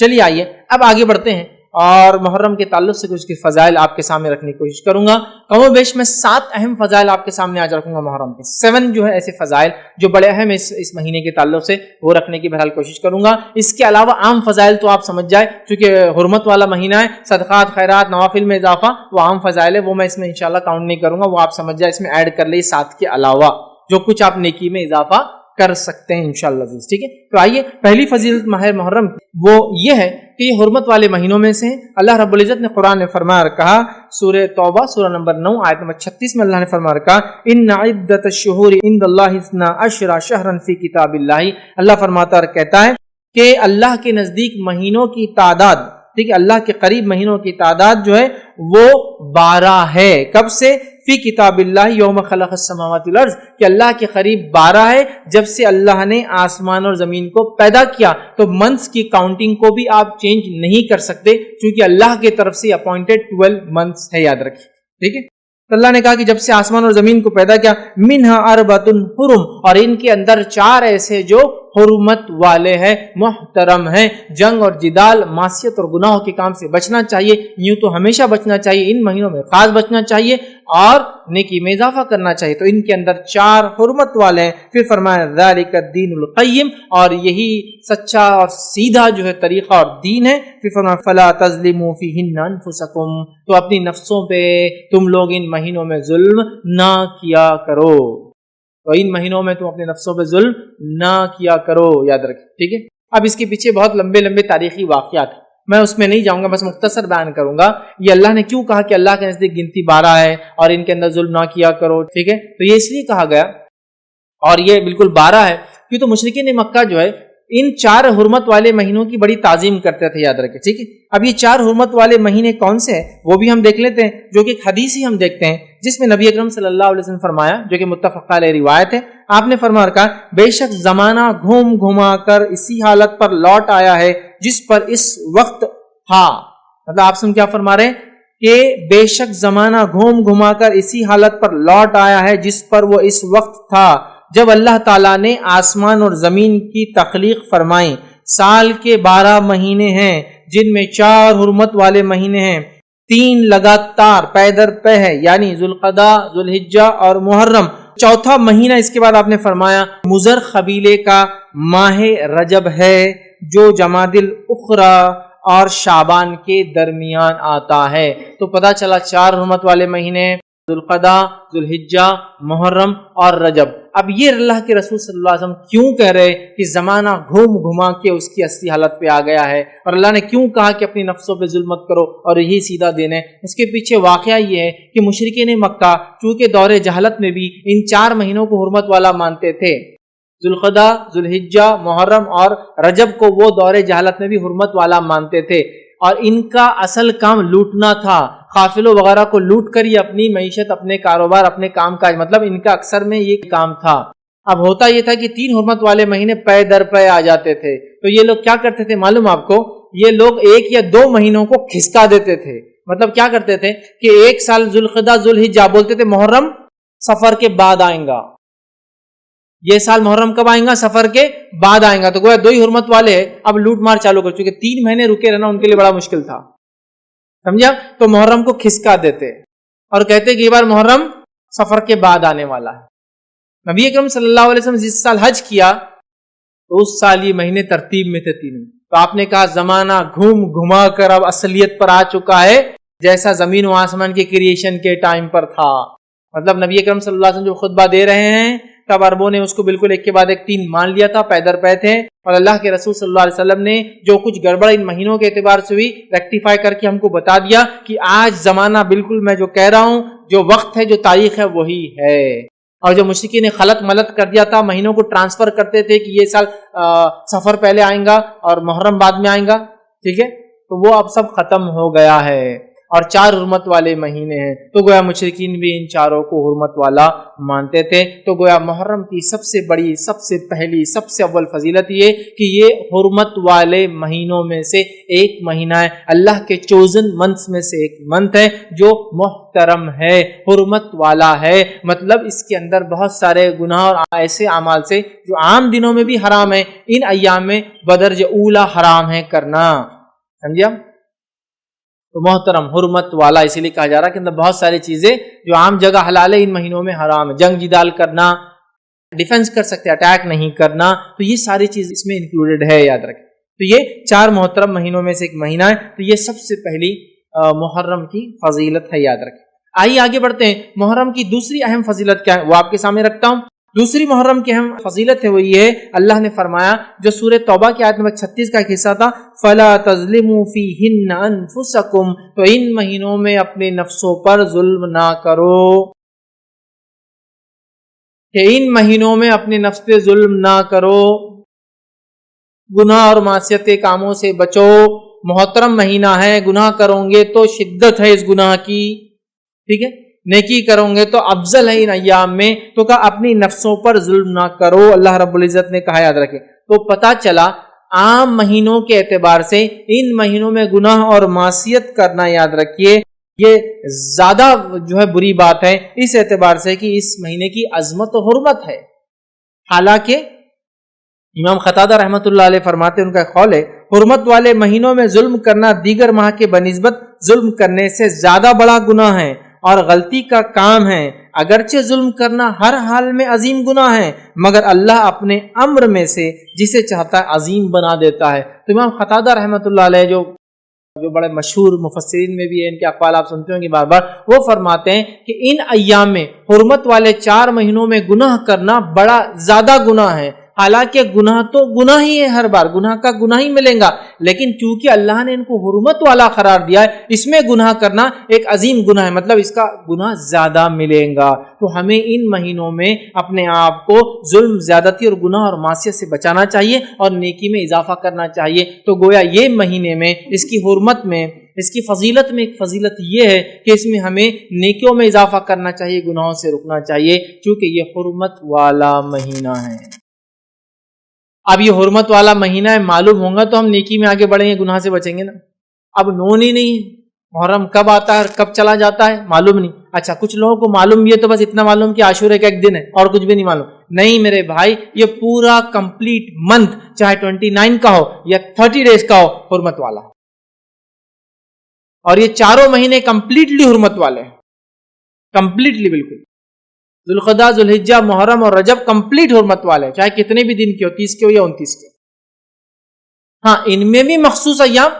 چلیے آئیے اب آگے بڑھتے ہیں اور محرم کے تعلق سے کچھ فضائل آپ کے سامنے رکھنے کی کوشش کروں گا. کم و بیش میں 7 اہم فضائل آپ کے سامنے آج رکھوں گا محرم کے. 7 جو ہے ایسے فضائل جو بڑے اہم اس مہینے کے تعلق سے وہ رکھنے کی بہرحال کوشش کروں گا. اس کے علاوہ عام فضائل تو آپ سمجھ جائے چونکہ حرمت والا مہینہ ہے, صدقات خیرات نوافل میں اضافہ وہ عام فضائل ہے, وہ میں اس میں انشاءاللہ کاؤنٹ نہیں کروں گا, وہ آپ سمجھ جائے اس میں ایڈ کر لیں 7 کے علاوہ جو کچھ آپ نیکی میں اضافہ کر سکتے ہیں انشاءاللہ. ٹھیک ہے, تو آئیے پہلی فضیلت ماہ محرم وہ یہ ہے کہ یہ حرمت والے مہینوں میں سے ہیں. اللہ رب العزت نے قرآن میں فرمایا کہا, سورہ توبہ سورہ نمبر 9 آیت نمبر 36 میں اللہ نے فرمایا کہا ان عدت الشہور عند اللہ 12 شہرا فی کتاب اللہ. اللہ فرماتا اور کہتا ہے کہ اللہ کے نزدیک مہینوں کی تعداد, ٹھیک ہے, اللہ کے قریب مہینوں کی تعداد جو ہے وہ 12 ہے. کب سے؟ فی کتاب اللہ یوم خلق السماوات والارض, کہ اللہ کے قریب 12 ہے جب سے اللہ نے آسمان اور زمین کو پیدا کیا. تو منتھس کی کاؤنٹنگ کو بھی آپ چینج نہیں کر سکتے کیونکہ اللہ کی طرف سے اپوائنٹڈ 12 منتھس ہے, یاد رکھیے. ٹھیک ہے, تو اللہ نے کہا کہ جب سے آسمان اور زمین کو پیدا کیا, منہا اربعۃ حرم, اور ان کے اندر 4 ایسے جو حرمت والے ہیں, محترم ہیں. جنگ اور جدال, معصیت اور گناہوں کے کام سے بچنا چاہیے, یوں تو ہمیشہ بچنا چاہیے, ان مہینوں میں خاص بچنا چاہیے اور نیکی میں اضافہ کرنا چاہیے. تو ان کے اندر 4 حرمت والے ہیں. پھر فرمایا ذالک الدین القیم, اور یہی سچا اور سیدھا جو ہے طریقہ اور دین ہے. پھر فرمایا فلا تظلموا فیہن انفسکم, تو اپنی نفسوں پہ تم لوگ ان مہینوں میں ظلم نہ کیا کرو. تو ان مہینوں میں تم اپنے نفسوں پہ ظلم نہ کیا کرو, یاد رکھیں. ٹھیک ہے, اب اس کے پیچھے بہت لمبے لمبے تاریخی واقعات ہیں, میں اس میں نہیں جاؤں گا, بس مختصر بیان کروں گا. یہ اللہ نے کیوں کہا کہ اللہ کے نزدیک گنتی 12 ہے اور ان کے اندر ظلم نہ کیا کرو. ٹھیک ہے, تو یہ اس لیے کہا گیا اور یہ بالکل 12 ہے کیوں تو مشرکین مکہ جو ہے ان 4 حرمت والے مہینوں کی بڑی تعظیم کرتے تھے, یاد رکھیں. ٹھیک ہے, اب یہ 4 حرمت والے مہینے کون سے ہیں وہ بھی ہم دیکھ لیتے ہیں, جو کہ ایک حدیث ہی ہم دیکھتے ہیں جس میں نبی اکرم صلی اللہ علیہ وسلم فرمایا, جو کہ متفق علیہ روایت ہے. آپ نے فرمایا کہا بے شک زمانہ گھوم گھما کر اسی حالت پر لوٹ آیا ہے جس پر اس وقت تھا. مطلب آپ سے کیا فرما رہے ہیں کہ بے شک زمانہ گھوم گھما کر اسی حالت پر لوٹ آیا ہے جس پر وہ اس وقت تھا جب اللہ تعالیٰ نے آسمان اور زمین کی تخلیق فرمائی. سال کے 12 مہینے ہیں جن میں 4 حرمت والے مہینے ہیں, 3 لگاتار پے در پے ہے, یعنی ذوالقعدہ, ذوالحجہ اور محرم. چوتھا مہینہ اس کے بعد آپ نے فرمایا مضر قبیلے کا ماہ رجب ہے جو جمادی الاخری اور شعبان کے درمیان آتا ہے. تو پتہ چلا 4 حرمت والے مہینے, ذوالقعدہ, ذوالحجہ, محرم اور رجب. اب یہ اللہ کے رسول صلی اللہ علیہ وسلم کیوں کہہ رہے کہ زمانہ گھوم گھما کے اس کی اصلی حالت پہ آ گیا ہے, اور اللہ نے کیوں کہا کہ اپنی نفسوں پہ ظلم مت کرو اور یہی سیدھا دین ہے. اس کے پیچھے واقعہ یہ ہے کہ مشرکین مکہ چونکہ دور جہالت میں بھی ان 4 مہینوں کو حرمت والا مانتے تھے, ذوالقعدہ, ذوالحجہ, محرم اور رجب کو وہ دور جہالت میں بھی حرمت والا مانتے تھے, اور ان کا اصل کام لوٹنا تھا. قافلوں وغیرہ کو لوٹ کر یہ اپنی معیشت, اپنے کاروبار, اپنے کام کاج, مطلب ان کا اکثر میں یہ کام تھا. اب ہوتا یہ تھا کہ 3 حرمت والے مہینے پے در پے آ جاتے تھے, تو یہ لوگ کیا کرتے تھے معلوم آپ کو, یہ لوگ 1 یا 2 مہینوں کو کھسکا دیتے تھے. مطلب کیا کرتے تھے کہ ایک سال ذوالقعدہ, ذوالحجہ بولتے تھے محرم سفر کے بعد آئیں گا, یہ سال محرم کب آئیں گا, سفر کے بعد آئیں گا. تو گویا 2 ہی حرمت والے اب لوٹ مار چالو کر چکے, 3 مہینے رکے رہنا ان کے لیے بڑا مشکل تھا, سمجھا. تو محرم کو کھسکا دیتے اور کہتے کہ یہ بار محرم سفر کے بعد آنے والا ہے. نبی اکرم صلی اللہ علیہ وسلم جس سال حج کیا تو اس سال یہ مہینے ترتیب میں تھے 3. تو آپ نے کہا زمانہ گھوم گھما کر اب اصلیت پر آ چکا ہے جیسا زمین و آسمان کے کریشن کے ٹائم پر تھا. مطلب نبی اکرم صلی اللہ علیہ وسلم جو خطبہ دے رہے ہیں تب عربوں نے اس کو بالکل ایک کے بعد ایک 3 مان لیا تھا, پے در پے تھے, اور اللہ کے رسول صلی اللہ علیہ وسلم نے جو کچھ گڑبڑ ان مہینوں کے اعتبار سے ہوئی ریکٹیفائی کر کے ہم کو بتا دیا کہ آج زمانہ بالکل میں جو کہہ رہا ہوں, جو وقت ہے, جو تاریخ ہے, وہی ہے. اور جو مشرکین نے خلط ملط کر دیا تھا, مہینوں کو ٹرانسفر کرتے تھے کہ یہ سال سفر پہلے آئیں گا اور محرم بعد میں آئیں گا, ٹھیک ہے, تو وہ اب سب ختم ہو گیا ہے. اور 4 حرمت والے مہینے ہیں، تو گویا مشرکین بھی ان چاروں کو حرمت والا مانتے تھے۔ تو گویا محرم کی سب سے بڑی، سب سے پہلی، سب سے اول فضیلت یہ کہ یہ حرمت والے مہینوں میں سے ایک مہینہ ہے، اللہ کے چوزن منتھس میں سے ایک منتھ ہے جو محترم ہے، حرمت والا ہے، مطلب اس کے اندر بہت سارے گناہ اور ایسے اعمال سے جو عام دنوں میں بھی حرام ہے، ان ایام میں بدرجہ اولا حرام ہے کرنا، سمجھا؟ تو محترم، حرمت والا اسی لیے کہا جا رہا ہے کہ اندر بہت ساری چیزیں جو عام جگہ حلال ہے ان مہینوں میں حرام ہے، جنگ جدال کرنا، ڈیفنس کر سکتے، اٹیک نہیں کرنا، تو یہ ساری چیز اس میں انکلوڈڈ ہے، یاد رکھیں۔ تو یہ 4 محترم مہینوں میں سے ایک مہینہ ہے، تو یہ سب سے پہلی محرم کی فضیلت ہے، یاد رکھیں۔ آئیے آگے بڑھتے ہیں، محرم کی دوسری اہم فضیلت کیا ہے وہ آپ کے سامنے رکھتا ہوں۔ دوسری محرم کی اہم فضیلت ہے وہ یہ ہے، اللہ نے فرمایا جو سورہ توبہ کی آیت نمبر 36 کا ایک حصہ تھا، فَلَا تَظْلِمُوا فِيهِنَّ أَنفُسَكُمْ، تو ان مہینوں میں اپنے نفسوں پر ظلم نہ کرو، کہ ان مہینوں میں اپنے نفس پہ ظلم نہ کرو، گناہ اور معصیت کے کاموں سے بچو، محترم مہینہ ہے، گناہ کرو گے تو شدت ہے اس گناہ کی، ٹھیک ہے، نیکی کرو گے تو افضل ہے ان ایام میں، تو کہا اپنی نفسوں پر ظلم نہ کرو، اللہ رب العزت نے کہا، یاد رکھے۔ تو پتا چلا عام مہینوں کے اعتبار سے ان مہینوں میں گناہ اور معصیت کرنا، یاد رکھیے، یہ زیادہ جو ہے بری بات ہے، اس اعتبار سے کہ اس مہینے کی عظمت و حرمت ہے۔ حالانکہ امام قتادہ رحمۃ اللہ علیہ فرماتے ہیں، ان کا قول ہے، حرمت والے مہینوں میں ظلم کرنا دیگر ماہ کے بنسبت ظلم کرنے سے زیادہ بڑا گناہ ہے اور غلطی کا کام ہے، اگرچہ ظلم کرنا ہر حال میں عظیم گناہ ہے، مگر اللہ اپنے امر میں سے جسے چاہتا ہے عظیم بنا دیتا ہے۔ تو امام قتادہ رحمۃ اللہ علیہ جو بڑے مشہور مفسرین میں بھی ہیں، ان کے اقوال آپ سنتے ہوں گے بار بار، وہ فرماتے ہیں کہ ان ایام میں، حرمت والے 4 مہینوں میں گناہ کرنا بڑا زیادہ گناہ ہے۔ حالانکہ گناہ تو گناہ ہی ہے، ہر بار گناہ کا گناہ ہی ملیں گا، لیکن چونکہ اللہ نے ان کو حرمت والا قرار دیا ہے، اس میں گناہ کرنا ایک عظیم گناہ ہے، مطلب اس کا گناہ زیادہ ملے گا۔ تو ہمیں ان مہینوں میں اپنے آپ کو ظلم، زیادتی اور گناہ اور معصیت سے بچانا چاہیے اور نیکی میں اضافہ کرنا چاہیے۔ تو گویا یہ مہینے میں، اس کی حرمت میں، اس کی فضیلت میں ایک فضیلت یہ ہے کہ اس میں ہمیں نیکیوں میں اضافہ کرنا چاہیے، گناہوں سے رکنا چاہیے، چونکہ یہ حرمت والا مہینہ ہے۔ اب یہ حرمت والا مہینہ ہے، معلوم ہوگا تو ہم نیکی میں آگے بڑھیں گے، گناہ سے بچیں گے نا۔ اب نون ہی نہیں، محرم کب آتا ہے اور کب چلا جاتا ہے معلوم نہیں۔ اچھا، کچھ لوگوں کو معلوم بھی ہے تو بس اتنا معلوم کہ عاشورے کا ایک دن ہے اور کچھ بھی نہیں معلوم۔ نہیں میرے بھائی، یہ پورا کمپلیٹ منتھ، چاہے 29 کا ہو یا 30 ڈیز کا ہو، حرمت والا ہے، اور یہ 4 مہینے کمپلیٹلی حرمت والے ہیں، کمپلیٹلی، بالکل۔ ذوالقعدہ، ذوالحجہ، محرم اور رجب کمپلیٹ حرمت والے ہیں، چاہے کتنے بھی دن کے ہو، 30 کے ہو یا 29 کے۔ ہاں، ان میں بھی مخصوص ایام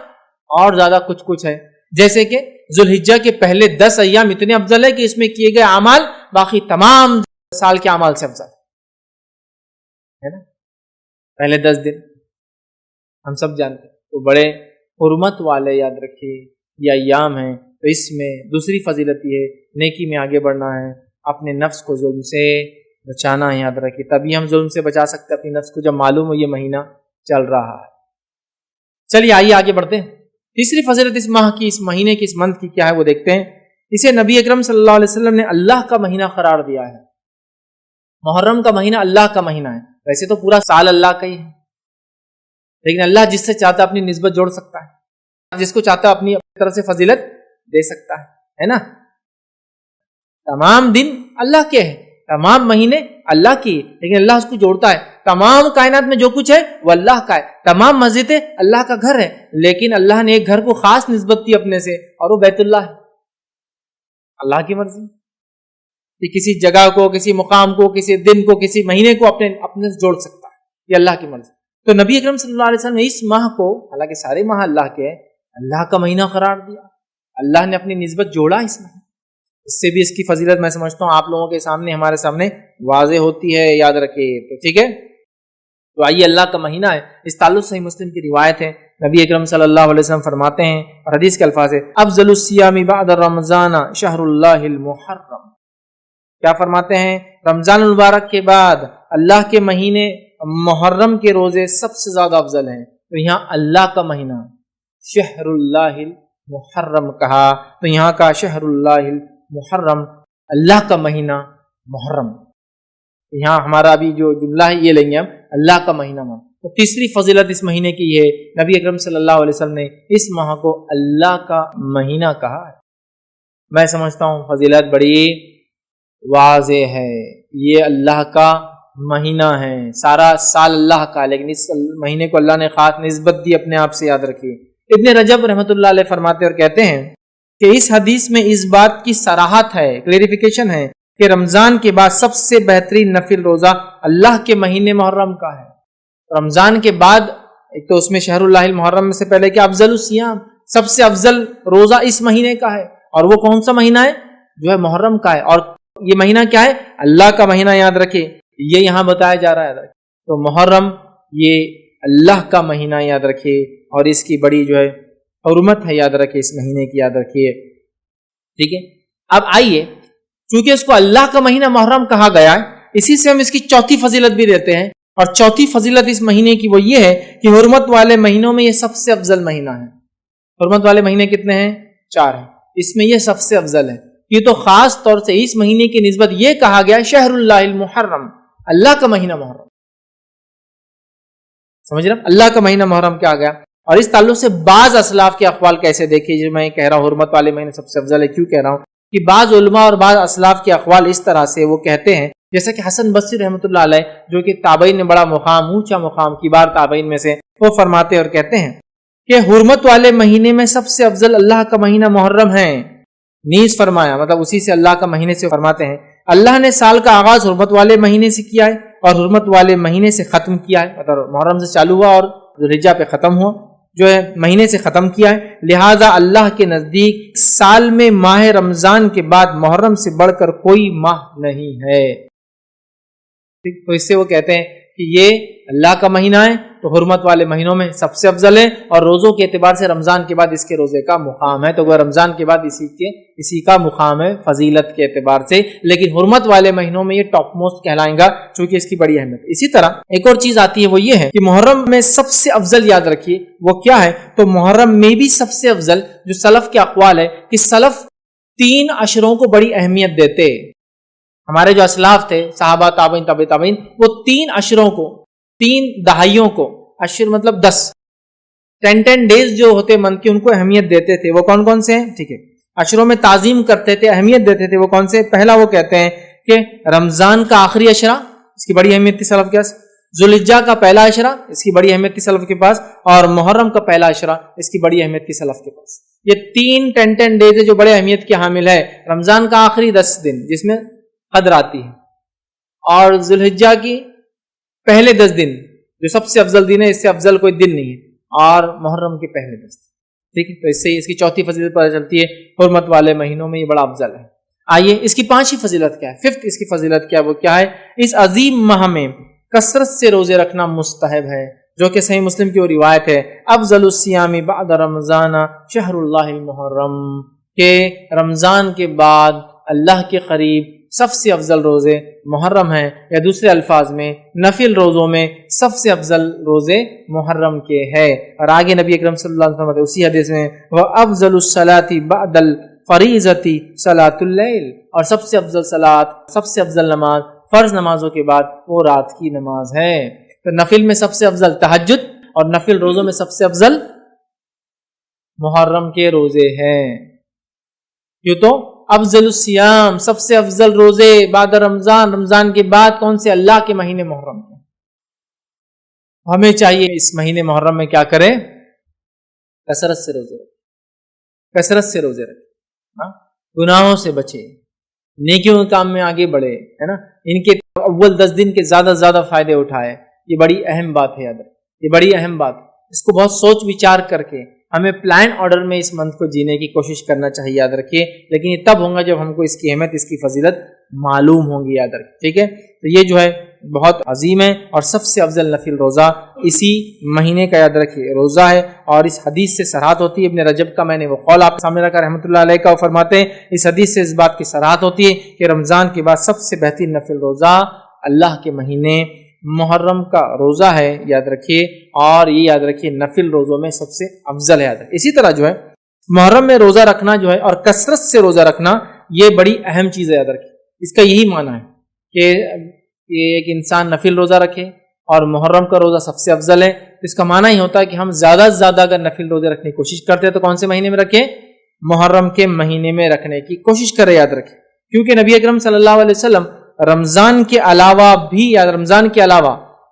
اور زیادہ کچھ ہے، جیسے کہ ذوالحجہ کے پہلے 10 ایام اتنے افضل ہے کہ اس میں کیے گئے اعمال باقی تمام سال کے اعمال سے افضل ہے نا۔ پہلے 10 دن ہم سب جانتے ہیں، تو بڑے حرمت والے، یاد رکھیے، یہ ایام ہیں۔ تو اس میں دوسری فضیلت یہ ہے، نیکی میں آگے بڑھنا ہے، اپنے نفس کو ظلم سے بچانا ہے، یاد رکھیے، تبھی ہم ظلم سے بچا سکتے اپنی نفس کو، جب معلوم ہو یہ مہینہ چل رہا ہے۔ چلیے آئیے آگے بڑھتے ہیں۔ تیسری فضیلت اس ماہ کی، اس مہینے کی، اس منتھ کی کیا ہے وہ دیکھتے ہیں۔ اسے نبی اکرم صلی اللہ علیہ وسلم نے اللہ کا مہینہ قرار دیا ہے۔ محرم کا مہینہ اللہ کا مہینہ ہے، ویسے تو پورا سال اللہ کا ہی ہے، لیکن اللہ جس سے چاہتا اپنی نسبت جوڑ سکتا ہے، جس کو چاہتا اپنی طرف سے فضیلت دے سکتا ہے نا۔ تمام دن اللہ کے ہیں، تمام مہینے اللہ کی، لیکن اللہ اس کو جوڑتا ہے۔ تمام کائنات میں جو کچھ ہے وہ اللہ کا ہے، تمام مسجدیں اللہ کا گھر ہے، لیکن اللہ نے ایک گھر کو خاص نسبت دی اپنے سے، اور وہ بیت اللہ ہے۔ اللہ کی مرضی کہ کسی جگہ کو، کسی مقام کو، کسی دن کو، کسی مہینے کو اپنے سے جوڑ سکتا ہے، یہ اللہ کی مرضی۔ تو نبی اکرم صلی اللہ علیہ وسلم نے اس ماہ کو، حالانکہ سارے ماہ اللہ کے ہیں، اللہ کا مہینہ قرار دیا، اللہ نے اپنی نسبت جوڑا اس میں۔ اس سے بھی اس کی فضیلت میں سمجھتا ہوں آپ لوگوں کے سامنے، ہمارے سامنے واضح ہوتی ہے، یاد رکھیے، تو ٹھیک ہے۔ تو آئیے، اللہ کا مہینہ ہے، اس تعلق صحیح مسلم کی روایت ہے، نبی اکرم صلی اللہ علیہ وسلم فرماتے ہیں، اور حدیث کے الفاظ ہے، افضل الصیام بعد رمضان شہر اللہ المحرم۔ کیا فرماتے ہیں؟ رمضان المبارک کے بعد اللہ کے مہینے محرم کے روزے سب سے زیادہ افضل ہیں۔ تو یہاں اللہ کا مہینہ، شہر اللہ محرم کہا. تو یہاں کا شہر اللہ المحرم، اللہ کا مہینہ محرم. یہاں ہمارا ابھی جو جملہ ہے یہ لیں گے ہم، اللہ کا مہینہ محرم. تو تیسری فضیلت اس مہینے کی ہے، نبی اکرم صلی اللہ علیہ وسلم نے اس ماہ کو اللہ کا مہینہ کہا ہے. میں سمجھتا ہوں فضیلت بڑی واضح ہے. یہ اللہ کا مہینہ ہے، سارا سال اللہ کا، لیکن اس مہینے کو اللہ نے خاص نسبت دی، اپنے آپ سے یاد رکھیے. ابن رجب رحمۃ اللہ علیہ فرماتے اور کہتے ہیں کہ اس حدیث میں اس بات کی صراحت ہے، کلیریفیکیشن ہے کہ رمضان کے بعد سب سے بہترین نفل روزہ اللہ کے مہینے محرم کا ہے. رمضان کے بعد ایک تو اس میں شہر اللہ المحرم میں سے پہلے کہ افضل الصیام، سب سے افضل روزہ اس مہینے کا ہے. اور وہ کون سا مہینہ ہے؟ جو ہے محرم کا ہے. اور یہ مہینہ کیا ہے؟ اللہ کا مہینہ. یاد رکھے یہ یہاں بتایا جا رہا ہے. تو محرم یہ اللہ کا مہینہ، یاد رکھیے، اور اس کی بڑی جو ہے حرمت ہے، یاد رکھیے اس مہینے کی، یاد رکھیے. ٹھیک ہے، اب آئیے، چونکہ اس کو اللہ کا مہینہ محرم کہا گیا ہے، اسی سے ہم اس کی چوتھی فضیلت بھی دیتے ہیں. اور چوتھی فضیلت اس مہینے کی وہ یہ ہے کہ حرمت والے مہینوں میں یہ سب سے افضل مہینہ ہے. حرمت والے مہینے کتنے ہیں؟ 4 ہیں. اس میں یہ سب سے افضل ہے. یہ تو خاص طور سے اس مہینے کی نسبت یہ کہا گیا شہر اللہ المحرم، اللہ کا مہینہ محرم. سمجھ رہے ہیں؟ اللہ کا مہینہ محرم کیا گیا. اور اس تعلق سے بعض اسلاف کے اقوال کیسے دیکھیں، جو میں کہہ رہا ہوں حرمت والے مہینے سب سے افضل ہے، کیوں کہہ رہا ہوں کہ بعض علماء اور بعض اسلاف کے اقوال اس طرح سے وہ کہتے ہیں، جیسا کہ حسن بصری رحمۃ اللہ علیہ جو کہ تابعین میں بڑا مقام، اونچا مقام، کبار تابعین میں سے، وہ فرماتے اور کہتے ہیں کہ حرمت والے مہینے میں سب سے افضل اللہ کا مہینہ محرم ہے. نیز فرمایا، مطلب اسی سے اللہ کا مہینے سے فرماتے ہیں اللہ نے سال کا آغاز حرمت والے مہینے سے کیا ہے اور حرمت والے مہینے سے ختم کیا ہے. مطلب محرم سے چالو ہوا اور ذوالحجہ پہ ختم ہوا، جو ہے مہینے سے ختم کیا ہے. لہذا اللہ کے نزدیک سال میں ماہ رمضان کے بعد محرم سے بڑھ کر کوئی ماہ نہیں ہے. تو اس سے وہ کہتے ہیں کہ یہ اللہ کا مہینہ ہے تو حرمت والے مہینوں میں سب سے افضل ہے، اور روزوں کے اعتبار سے رمضان کے بعد اس کے روزے کا مقام ہے. تو وہ رمضان کے بعد اسی کا مقام ہے فضیلت کے اعتبار سے، لیکن حرمت والے مہینوں میں یہ ٹاپ موسٹ کہلائیں گا چونکہ اس کی بڑی اہمیت. اسی طرح ایک اور چیز آتی ہے، وہ یہ ہے کہ محرم میں سب سے افضل، یاد رکھیے وہ کیا ہے. تو محرم میں بھی سب سے افضل جو سلف کے اقوال ہے کہ سلف 3 عشروں کو بڑی اہمیت دیتے. ہمارے جو اسلاف تھے، صحابہ، تابعین، تبع تابعین، وہ 3 عشروں کو، 3 دہائیوں کو، عشر مطلب 10 ڈیز جو ہوتے منتھ کی، ان کو اہمیت دیتے تھے. وہ کون کون سے ہیں؟ ٹھیک ہے، عشروں میں تعظیم کرتے تھے، اہمیت دیتے تھے. وہ کون سے؟ پہلا وہ کہتے ہیں کہ رمضان کا آخری عشرہ، اس کی بڑی اہمیت تھی سلف کے پاس. ذوالحجہ کا پہلا عشرہ، اس کی بڑی اہمیت تھی سلف کے پاس. اور محرم کا پہلا عشرہ، اس کی بڑی اہمیت تھی سلف کے پاس. یہ 10 ڈیز جو بڑے اہمیت کے حامل ہے. رمضان کا آخری 10 دن جس میں قدر آتی ہے، اور ذوالحجہ کی پہلے 10 دن جو سب سے افضل دن ہے، اس سے افضل کوئی دن نہیں ہے، اور محرم کے پہلے 10 دن. ٹھیک ہے، تو اس سے اس کی چوتھی فضیلت پتہ چلتی ہے، حرمت والے مہینوں میں یہ بڑا افضل ہے. آئیے اس کی 5ویں فضیلت کیا ہے، 5th اس کی فضیلت کیا ہے، وہ کیا ہے؟ اس عظیم ماہ میں کثرت سے روزے رکھنا مستحب ہے، جو کہ صحیح مسلم کی وہ روایت ہے، افضل الصیام بعد رمضان شہر اللہ المحرم، کہ رمضان کے بعد اللہ کے قریب سب سے افضل روزے محرم ہیں، یا دوسرے الفاظ میں نفل روزوں میں سب سے افضل روزے محرم کے ہیں. اور آگے نبی اکرم صلی اللہ علیہ وسلم اسی حدیث میں وَأَفْضَلُ الصَّلَاةِ بَعْدَ الْفَرِيضَةِ صَلَاةُ اللَّيْلِ، اور سب سے افضل صلاۃ، سب سے افضل نماز فرض نمازوں کے بعد وہ رات کی نماز ہے. تو نفل میں سب سے افضل تہجد، اور نفل روزوں میں سب سے افضل محرم کے روزے ہیں. کیوں؟ تو افضل الصیام، سب سے افضل روزے بعد رمضان، رمضان کے بعد کون سے؟ اللہ کے مہینے محرم کے. ہمیں چاہیے اس مہینے محرم میں کیا کریں؟ کثرت سے روزے رکھیں، کثرت سے روزے رکھیں، گناہوں سے بچے، نیکیوں کے کام میں آگے بڑھے، ہے نا. ان کے اول 10 دن کے زیادہ سے زیادہ فائدے اٹھائے. یہ بڑی اہم بات ہے، یاد رکھیں، یہ بڑی اہم بات. اس کو بہت سوچ وچار کر کے ہمیں پلان آرڈر میں اس منتھ کو جینے کی کوشش کرنا چاہیے، یاد رکھیے. لیکن یہ تب ہوگا جب ہم کو اس کی اہمیت، اس کی فضیلت معلوم ہوں گی، یاد رکھیے. ٹھیک ہے، تو یہ جو ہے بہت عظیم ہے، اور سب سے افضل نفل روزہ اسی مہینے کا، یاد رکھیے، روزہ ہے. اور اس حدیث سے صراحت ہوتی ہے، ابن رجب کا میں نے وہ قول آپ کے سامنے رکھا رحمۃ اللہ علیہ کا، وہ فرماتے ہیں اس حدیث سے اس بات کی صراحت ہوتی ہے کہ رمضان کے بعد سب سے بہترین نفل روزہ اللہ کے مہینے محرم کا روزہ ہے، یاد رکھیے. اور یہ یاد رکھیے نفل روزوں میں سب سے افضل ہے، یاد رکھیے. اسی طرح جو ہے محرم میں روزہ رکھنا جو ہے اور کثرت سے روزہ رکھنا یہ بڑی اہم چیز ہے، یاد رکھیں۔ اس کا یہی معنی ہے کہ ایک انسان نفل روزہ رکھے اور محرم کا روزہ سب سے افضل ہے۔ اس کا معنی ہی ہوتا ہے کہ ہم زیادہ سے زیادہ اگر نفل روزے رکھنے کی کوشش کرتے ہیں تو کون سے مہینے میں رکھیں؟ محرم کے مہینے میں رکھنے کی کوشش کریں، یاد رکھیں، کیونکہ نبی اکرم صلی اللہ علیہ وسلم رمضان کے علاوہ بھی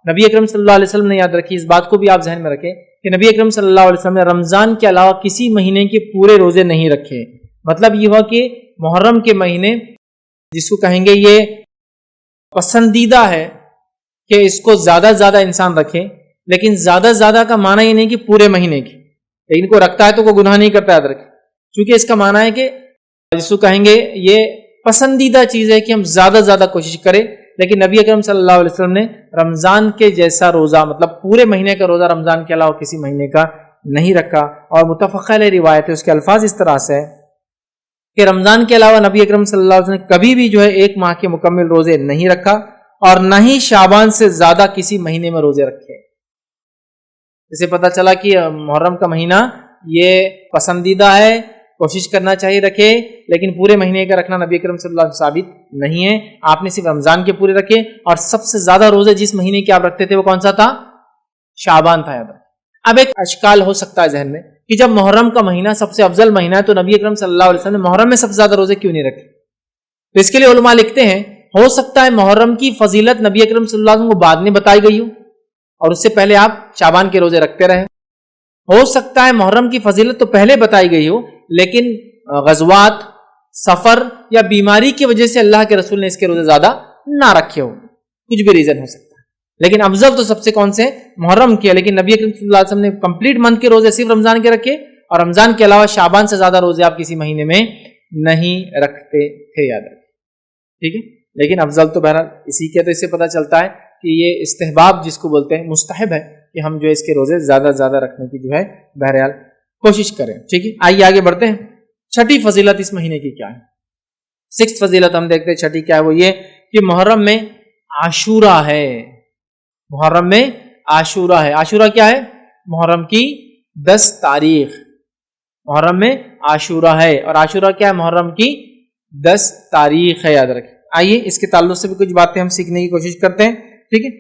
نبی اکرم صلی اللہ علیہ وسلم نے، یاد رکھی اس بات کو بھی آپ ذہن میں رکھیں کہ نبی اکرم صلی اللہ علیہ وسلم نے رمضان کے علاوہ کسی مہینے کے پورے روزے نہیں رکھے۔ مطلب یہ ہوا کہ محرم کے مہینے جس کو کہیں گے یہ پسندیدہ ہے کہ اس کو زیادہ سے زیادہ انسان رکھے، لیکن زیادہ سے زیادہ کا معنی یہ نہیں کہ پورے مہینے کی، لیکن کوئی رکھتا ہے تو کوئی گناہ نہیں کرتا، یاد رکھے، کیونکہ اس کا معنی ہے کہ جس کو کہیں گے یہ پسندیدہ چیز ہے کہ ہم زیادہ سے زیادہ کوشش کریں، لیکن نبی اکرم صلی اللہ علیہ وسلم نے رمضان کے جیسا روزہ، مطلب پورے مہینے کا روزہ رمضان کے علاوہ کسی مہینے کا نہیں رکھا۔ اور متفق علیہ روایت ہے، اس کے الفاظ اس طرح سے ہے کہ رمضان کے علاوہ نبی اکرم صلی اللہ علیہ وسلم نے کبھی بھی جو ہے ایک ماہ کے مکمل روزے نہیں رکھا اور نہ ہی شعبان سے زیادہ کسی مہینے میں روزے رکھے۔ اسے پتہ چلا کہ محرم کا مہینہ یہ پسندیدہ ہے، کوشش کرنا چاہیے رکھے، لیکن پورے مہینے کا رکھنا نبی اکرم صلی اللہ علیہ وسلم ثابت نہیں ہے۔ آپ نے صرف رمضان کے پورے رکھے، اور سب سے زیادہ روزے جس مہینے کے آپ رکھتے تھے وہ کون سا تھا؟ شعبان تھا۔ اب ایک اشکال ہو سکتا ہے ذہن میں کہ جب محرم کا مہینہ سب سے افضل مہینہ ہے تو نبی اکرم صلی اللہ علیہ وسلم نے محرم میں سب سے زیادہ روزے کیوں نہیں رکھے؟ تو اس کے لیے علماء لکھتے ہیں ہو سکتا ہے محرم کی فضیلت نبی اکرم صلی اللہ علیہ وسلم کو بعد میں بتائی گئی ہو اور اس سے پہلے آپ شعبان کے روزے رکھتے رہے۔ ہو سکتا ہے محرم کی فضیلت تو پہلے بتائی گئی ہو، لیکن غزوات، سفر یا بیماری کی وجہ سے اللہ کے رسول نے اس کے روزے زیادہ نہ رکھے ہو، کچھ بھی ریزن ہو سکتا ہے، لیکن افضل تو سب سے کون سے؟ محرم کیا۔ لیکن نبی اکرم صلی اللہ علیہ وسلم نے کمپلیٹ منتھ کے روزے صرف رمضان کے رکھے، اور رمضان کے علاوہ شعبان سے زیادہ روزے آپ کسی مہینے میں نہیں رکھتے تھے، یاد رکھیں، ٹھیک ہے۔ لیکن افضل تو بہرحال اسی کے، تو اس سے پتہ چلتا ہے کہ یہ استحباب جس کو بولتے ہیں، مستحب ہے کہ ہم جو اس کے روزے زیادہ زیادہ رکھنے کی جو ہے بہرحال کوشش کریں، ٹھیک ہے۔ آئیے آگے بڑھتے ہیں۔ چھٹی فضیلت اس مہینے کی کیا ہے؟ 6 فضیلت ہم دیکھتے ہیں، چھٹی کیا ہے؟ وہ یہ کہ محرم میں عاشورہ ہے۔ محرم میں عاشورہ ہے۔ عاشورہ کیا ہے؟ محرم کی 10 تاریخ محرم میں عاشورہ ہے، اور عاشورہ کیا ہے؟ محرم کی 10 تاریخ ہے، یاد رکھیں۔ آئیے اس کے تعلق سے بھی کچھ باتیں ہم سیکھنے کی کوشش کرتے ہیں، ٹھیک ہے۔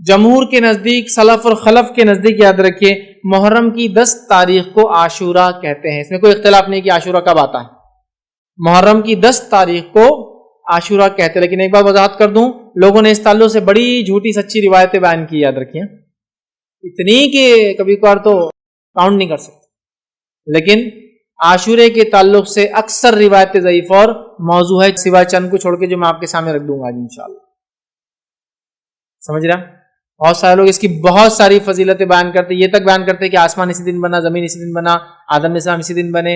جمہور کے نزدیک، سلف اور خلف کے نزدیک، یاد رکھیے محرم کی 10 تاریخ کو عاشورہ کہتے ہیں، اس میں کوئی اختلاف نہیں کہ عاشورہ کب آتا ہے۔ محرم کی 10 تاریخ کو عاشورہ کہتے ہیں، لیکن ایک بات وضاحت کر دوں، لوگوں نے اس تعلق سے بڑی جھوٹی سچی روایتیں بیان کی، یاد رکھیے، اتنی کہ کبھی کبھار تو کاؤنٹ نہیں کر سکتے، لیکن عاشورے کے تعلق سے اکثر روایتیں ضعیف اور موضوع ہے، سوائے چند کو چھوڑ کے جو میں آپ کے سامنے رکھ دوں گا آج انشاءاللہ۔ سمجھ رہا؟ بہت سارے لوگ اس کی بہت ساری فضیلتیں بیان کرتے، یہ تک بیان کرتے کہ آسمان اسی دن بنا، زمین اسی دن بنا، آدم علیہ السلام اسی دن بنے،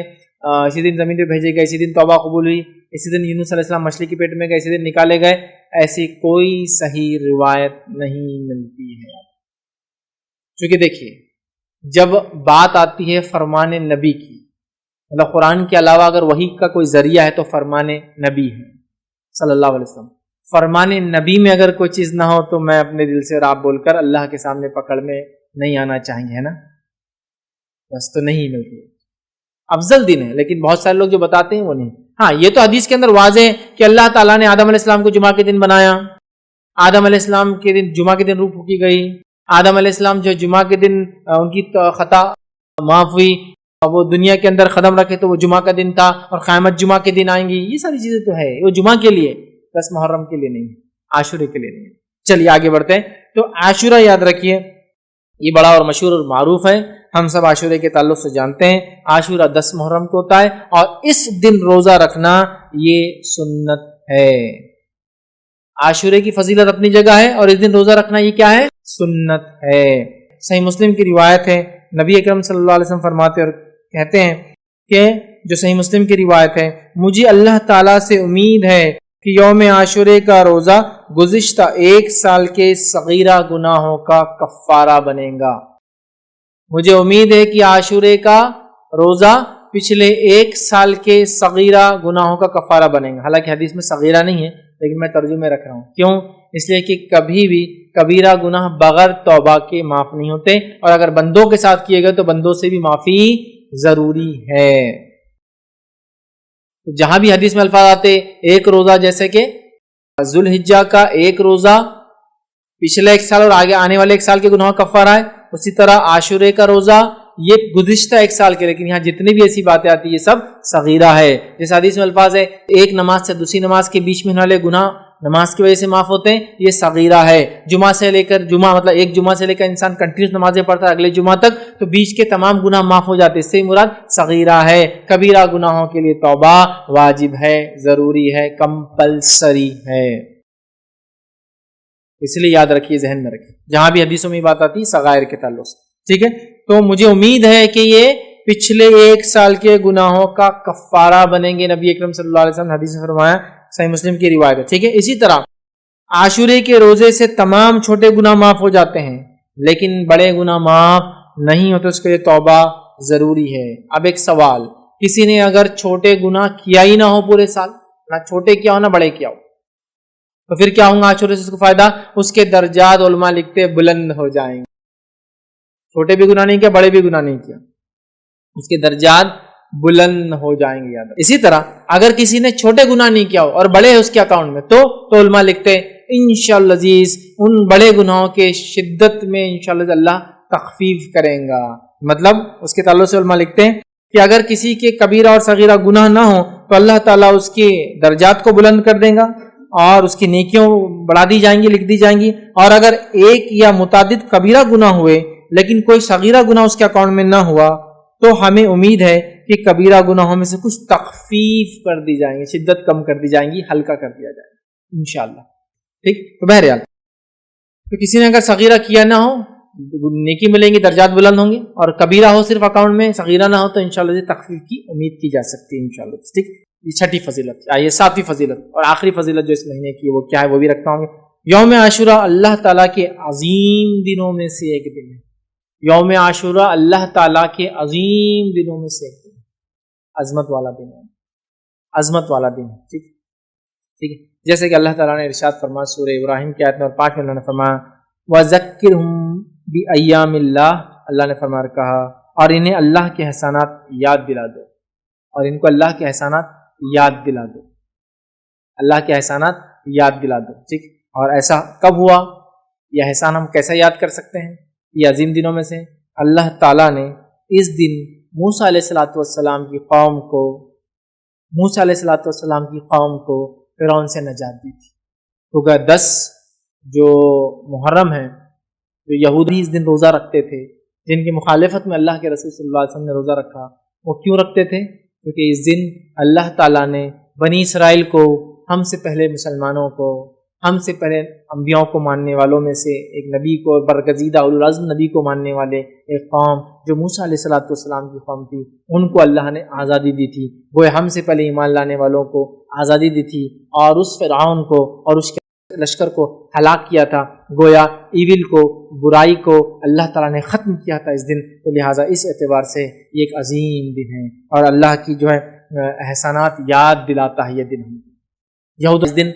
اسی دن زمین پہ بھیجے گئے، اسی دن توبہ قبول ہوئی، اسی دن یونس علیہ السلام مچھلی کے پیٹ میں گئے، اسی دن نکالے گئے۔ ایسی کوئی صحیح روایت نہیں ملتی ہے، چونکہ دیکھیے جب بات آتی ہے فرمان نبی کی، مطلب قرآن کے علاوہ اگر وحی کا کوئی ذریعہ ہے تو فرمان نبی ہے صلی اللہ علیہ وسلم۔ فرمان نبی میں اگر کوئی چیز نہ ہو تو میں اپنے دل سے راب بول کر اللہ کے سامنے پکڑ میں نہیں آنا چاہیں گے، ہے نا، بس تو نہیں ملتی۔ افضل دن ہے، لیکن بہت سارے لوگ جو بتاتے ہیں وہ نہیں۔ ہاں یہ تو حدیث کے اندر واضح ہے کہ اللہ تعالیٰ نے آدم علیہ السلام کو جمعہ کے دن بنایا، آدم علیہ السلام کے دن جمعہ کے دن روح پھونکی گئی، آدم علیہ السلام جو جمعہ کے دن ان کی خطا معاف ہوئی، وہ دنیا کے اندر قدم رکھے تو وہ جمعہ کا دن تھا، اور قیامت جمعہ کے دن آئیں گی۔ یہ ساری چیزیں تو ہے، وہ جمعہ کے لیے، بس محرم کے لیے نہیں، عاشورے کے لیے نہیں۔ چلیے آگے بڑھتے ہیں۔ تو عاشورہ یاد رکھیے یہ بڑا اور مشہور اور معروف ہے، ہم سب عاشورے کے تعلق سے جانتے ہیں۔ عاشورہ 10 محرم کو ہوتا ہے، اور اس دن روزہ رکھنا یہ سنت ہے۔ عاشورے کی فضیلت اپنی جگہ ہے، اور اس دن روزہ رکھنا یہ کیا ہے؟ سنت ہے۔ صحیح مسلم کی روایت ہے، نبی اکرم صلی اللہ علیہ وسلم فرماتے اور کہتے ہیں کہ جو صحیح مسلم کی روایت ہے، مجھے اللہ تعالیٰ سے امید ہے کہ یوم عاشورے کا روزہ گزشتہ 1 سال کے صغیرہ گناہوں کا کفارہ بنے گا۔ مجھے امید ہے کہ عاشورے کا روزہ پچھلے 1 سال کے صغیرہ گناہوں کا کفارہ بنے گا۔ حالانکہ حدیث میں صغیرہ نہیں ہے، لیکن میں ترجمے رکھ رہا ہوں، کیوں؟ اس لیے کہ کبھی بھی کبیرہ گناہ بغیر توبہ کے معاف نہیں ہوتے، اور اگر بندوں کے ساتھ کیے گئے تو بندوں سے بھی معافی ضروری ہے. جہاں بھی حدیث میں الفاظ آتے ایک روزہ، جیسے کہ ذوالحجہ کا ایک روزہ پچھلے ایک سال اور آگے آنے والے ایک سال کے گناہوں کا کفارہ ہے، اسی طرح عاشورے کا روزہ یہ گزشتہ ایک سال کے، لیکن یہاں جتنی بھی ایسی باتیں آتی ہیں یہ سب صغیرہ ہے. جیسے حدیث میں الفاظ ہے ایک نماز سے دوسری نماز کے بیچ میں ہونے والے گناہ نماز کی وجہ سے معاف ہوتے ہیں، یہ صغیرہ ہے. جمعہ سے لے کر جمعہ مطلب ایک جمعہ سے لے کر انسان کنٹینیوس نمازیں پڑھتا ہے اگلے جمعہ تک، تو بیچ کے تمام گناہ معاف ہو جاتے ہیں، اس سے مراد صغیرہ ہے. کبیرہ گناہوں کے لیے توبہ واجب ہے، ضروری ہے، کمپلسری ہے. اس لیے یاد رکھیے، ذہن میں رکھیے جہاں بھی حدیثوں میں بات آتی ہے صغائر کے تعلق سے. ٹھیک ہے، تو مجھے امید ہے کہ یہ پچھلے ایک سال کے گناہوں کا کفارہ بنیں گے. نبی اکرم صلی اللہ علیہ وسلم حدیث میں فرمایا، صحیح مسلم کی روایت ہے. ٹھیک ہے، اسی طرح عاشورے کے روزے سے تمام چھوٹے گناہ معاف ہو جاتے ہیں، لیکن بڑے گناہ معاف نہیں ہوتے، اس کے لیے توبہ ضروری ہے. اب ایک سوال، کسی نے اگر چھوٹے گناہ کیا ہی نہ ہو پورے سال، نہ چھوٹے کیا ہو نہ بڑے کیا ہو، تو پھر کیا ہوگا عاشورے سے اس کو فائدہ؟ اس کے درجات علماء لکھتے بلند ہو جائیں گے. چھوٹے بھی گناہ نہیں کیا، بڑے بھی گناہ نہیں کیا، اس کے درجات بلند ہو جائیں گے. یاد. اسی طرح اگر کسی نے چھوٹے گناہ نہیں کیا ہو اور بڑے ہیں اس کے اکاؤنٹ میں، تو علماء لکھتے ہیں انشاءاللہ عزیز ان بڑے گناہوں کے شدت میں انشاءاللہ اللہ تخفیف کریں گا. مطلب اس کے تعلق سے علماء لکھتے ہیں کہ اگر کسی کے کبیرہ اور صغیرہ گناہ نہ ہو تو اللہ تعالیٰ اس کے درجات کو بلند کر دیں گا اور اس کی نیکیوں بڑھا دی جائیں گی، لکھ دی جائیں گی. اور اگر ایک یا متعدد کبیرہ گناہ ہوئے لیکن کوئی صغیرہ گناہ اس کے اکاؤنٹ میں نہ ہوا، تو ہمیں امید ہے کہ کبیرہ گناہوں میں سے کچھ تخفیف کر دی جائیں گی، شدت کم کر دی جائیں گی، ہلکا کر دیا جائے گا انشاءاللہ. ٹھیک، تو بہرحال تو کسی نے اگر صغیرہ کیا نہ ہو نیکی ملیں گی، درجات بلند ہوں گے، اور کبیرہ ہو صرف اکاؤنٹ میں، صغیرہ نہ ہو تو انشاءاللہ تخفیف کی امید کی جا سکتی ہے انشاءاللہ. ٹھیک، یہ چھٹی فضیلت. آئیے ساتویں فضیلت اور آخری فضیلت جو اس مہینے کی وہ کیا ہے وہ بھی رکھتا ہوں. یوم عاشورہ اللہ تعالیٰ کے عظیم دنوں میں سے ایک دن ہے. یوم عاشورہ اللہ تعالیٰ کے عظیم دنوں میں سے ایک دن، عظمت والا دن ہے، عظمت والا دن ہے. ٹھیک ٹھیک ہے، جیسے کہ اللہ تعالیٰ نے ارشاد فرمایا سورہ ابراہیم کی آیت نمبر 5 میں اللہ نے فرمایا وَذَكِّرْهُمْ بِأَيَّامِ اللَّهِ، اللہ نے فرمایا کہا اور انہیں اللہ کے احسانات یاد دلا دو، اور ان کو اللہ کے احسانات یاد دلا دو، اللہ کے احسانات یاد دلا دو. ٹھیک، اور ایسا کب ہوا؟ یہ احسان ہم کیسا یاد کر سکتے ہیں؟ یہ عظیم دنوں میں سے اللہ تعالیٰ نے اس دن موسیٰ علیہ السلام کی قوم کو موسیٰ علیہ السلام کی قوم کو فرعون سے نجات دی تھی. کیونکہ 10 جو محرم ہیں، جو یہودی اس دن روزہ رکھتے تھے، جن کی مخالفت میں اللہ کے رسول صلی اللہ علیہ وسلم نے روزہ رکھا، وہ کیوں رکھتے تھے؟ کیونکہ اس دن اللہ تعالیٰ نے بنی اسرائیل کو، ہم سے پہلے مسلمانوں کو، ہم سے پہلے انبیاء کو ماننے والوں میں سے ایک نبی کو، برگزیدہ اولو العزم نبی کو ماننے والے ایک قوم جو موسیٰ علیہ السلام کی قوم تھی، ان کو اللہ نے آزادی دی تھی. وہ ہم سے پہلے ایمان لانے والوں کو آزادی دی تھی، اور اس فرعون کو اور اس کے لشکر کو ہلاک کیا تھا. گویا ایول کو، برائی کو اللہ تعالیٰ نے ختم کیا تھا اس دن. تو لہٰذا اس اعتبار سے یہ ایک عظیم دن ہے اور اللہ کی جو ہے احسانات یاد دلاتا ہے یہ دن. یہود اس دن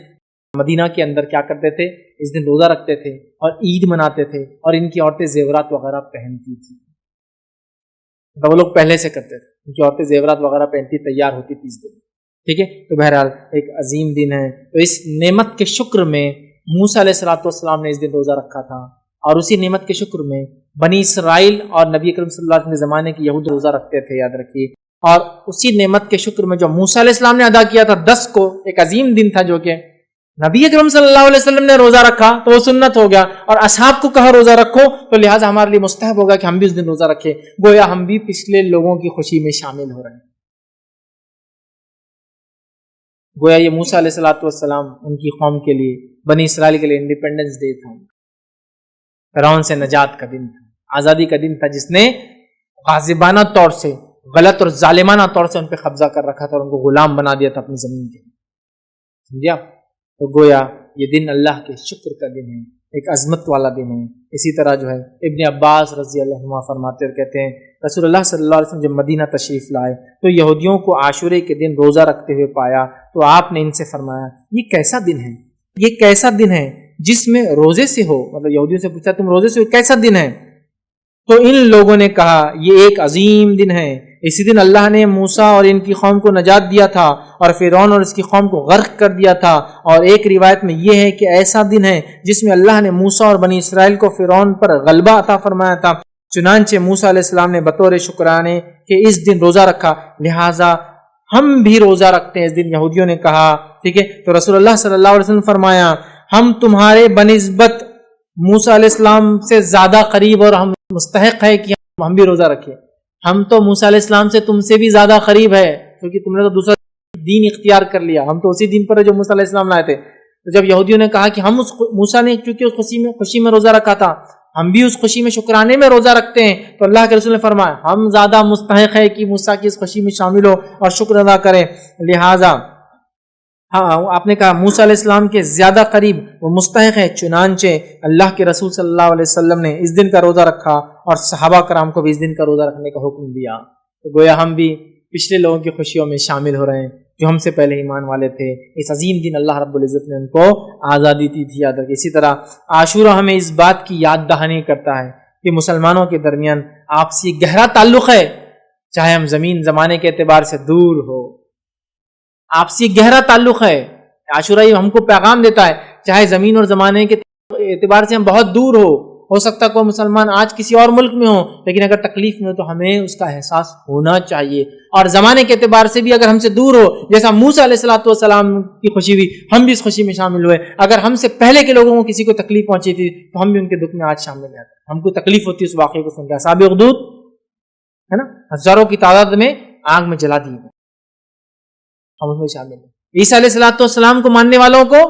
مدینہ کے اندر کیا کرتے تھے؟ اس دن روزہ رکھتے تھے اور عید مناتے تھے، اور ان کی عورتیں زیورات وغیرہ پہنتی تھی. تو وہ لوگ پہلے سے کرتے تھے، ان کی عورتیں زیورات وغیرہ پہنتی تیار ہوتی تھی اس دن. ٹھیک ہے، تو بہرحال ایک عظیم دن ہے. تو اس نعمت کے شکر میں موسیٰ علیہ السلام نے اس دن روزہ رکھا تھا، اور اسی نعمت کے شکر میں بنی اسرائیل اور نبی اکرم صلی اللہ علیہ وسلم کے زمانے کے یہود روزہ رکھتے تھے، یاد رکھیے. اور اسی نعمت کے شکر میں جو موسیٰ علیہ السلام نے ادا کیا تھا 10 کو، ایک عظیم دن تھا جو کہ نبی اکرم صلی اللہ علیہ وسلم نے روزہ رکھا تو وہ سنت ہو گیا، اور اصحاب کو کہا روزہ رکھو، تو لہٰذا ہمارے لیے مستحب ہوگا کہ ہم بھی اس دن روزہ رکھیں. گویا ہم بھی پچھلے لوگوں کی خوشی میں شامل ہو رہے ہیں. گویا یہ موسیٰ علیہ السلام ان کی قوم کے لیے، بنی اسرائیل کے لیے انڈیپینڈنس ڈے تھا، فرعون سے نجات کا دن تھا، آزادی کا دن تھا، جس نے غاصبانہ طور سے، غلط اور ظالمانہ طور سے ان پہ قبضہ کر رکھا تھا اور ان کو غلام بنا دیا تھا اپنی زمین کے. سمجھا؟ تو گویا یہ دن اللہ کے شکر کا دن ہے، ایک عظمت والا دن ہے. اسی طرح جو ہے ابن عباس رضی اللہ عنہ فرماتے اور کہتے ہیں رسول اللہ صلی اللہ علیہ وسلم جب مدینہ تشریف لائے تو یہودیوں کو عاشورے کے دن روزہ رکھتے ہوئے پایا، تو آپ نے ان سے فرمایا یہ کیسا دن ہے، یہ کیسا دن ہے جس میں روزے سے ہو. مطلب یہودیوں سے پوچھا تم روزے سے ہو، کیسا دن ہے؟ تو ان لوگوں نے کہا یہ ایک عظیم دن ہے اسی دن اللہ نے موسیٰ اور ان کی قوم کو نجات دیا تھا اور فرعون اور اس کی قوم کو غرق کر دیا تھا. اور ایک روایت میں یہ ہے کہ ایسا دن ہے جس میں اللہ نے موسیٰ اور بنی اسرائیل کو فرعون پر غلبہ عطا فرمایا تھا. چنانچہ موسیٰ علیہ السلام نے بطور شکرانے کہ اس دن روزہ رکھا، لہٰذا ہم بھی روزہ رکھتے ہیں اس دن. یہودیوں نے کہا ٹھیک ہے، تو رسول اللہ صلی اللہ علیہ وسلم نے فرمایا ہم تمہارے بنسبت موسیٰ علیہ السلام سے زیادہ قریب اور ہم مستحق ہے کہ ہم بھی روزہ رکھیں. ہم تو موسیٰ علیہ السلام سے تم سے بھی زیادہ قریب ہے کیونکہ تم نے تو دوسرا دین اختیار کر لیا، ہم تو اسی دین پر ہے جو موسیٰ علیہ السلام لائے تھے. تو جب یہودیوں نے کہا کہ ہم اس موسیٰ نے چونکہ اس خوشی میں روزہ رکھا تھا، ہم بھی اس خوشی میں شکرانے میں روزہ رکھتے ہیں، تو اللہ کے رسول نے فرمایا ہم زیادہ مستحق ہے کہ موسیٰ کی اس خوشی میں شامل ہو اور شکر ادا کریں. لہٰذا آپ نے کہا موسیٰ علیہ السلام کے زیادہ قریب وہ مستحق ہے. چنانچہ اللہ کے رسول صلی اللہ علیہ وسلم نے اس دن کا روزہ رکھا اور صحابہ کرام کو بھی اس دن کا روزہ رکھنے کا حکم دیا. تو گویا ہم بھی پچھلے لوگوں کی خوشیوں میں شامل ہو رہے ہیں جو ہم سے پہلے ایمان والے تھے. اس عظیم دن اللہ رب العزت نے ان کو آزادی دی تھی یاد رکھیں. اسی طرح عاشورہ ہمیں اس بات کی یاد دہانی کرتا ہے کہ مسلمانوں کے درمیان آپسی گہرا تعلق ہے، چاہے ہم زمین زمانے کے اعتبار سے دور ہو، آپسی گہرا تعلق ہے. عاشورہ یہ ہم کو پیغام دیتا ہے چاہے زمین اور زمانے کے اعتبار سے ہم بہت دور ہو سکتا کوئی مسلمان آج کسی اور ملک میں ہو، لیکن اگر تکلیف میں ہو تو ہمیں اس کا احساس ہونا چاہیے. اور زمانے کے اعتبار سے بھی اگر ہم سے دور ہو، جیسا موسیٰ علیہ السلام کی خوشی ہوئی، ہم بھی اس خوشی میں شامل ہوئے. اگر ہم سے پہلے کے لوگوں کو کسی کو تکلیف پہنچی تھی تو ہم بھی ان کے دکھ میں آج شامل ہو جاتے ہیں. ہم کو تکلیف ہوتی ہے اس واقعے کو سن کے. اصحاب اخدود ہے نا، ہزاروں کی تعداد میں آگ میں جلا دیے گئے، ہم اس میں شامل ہیں. عیسیٰ علیہ السلام کو ماننے والوں کو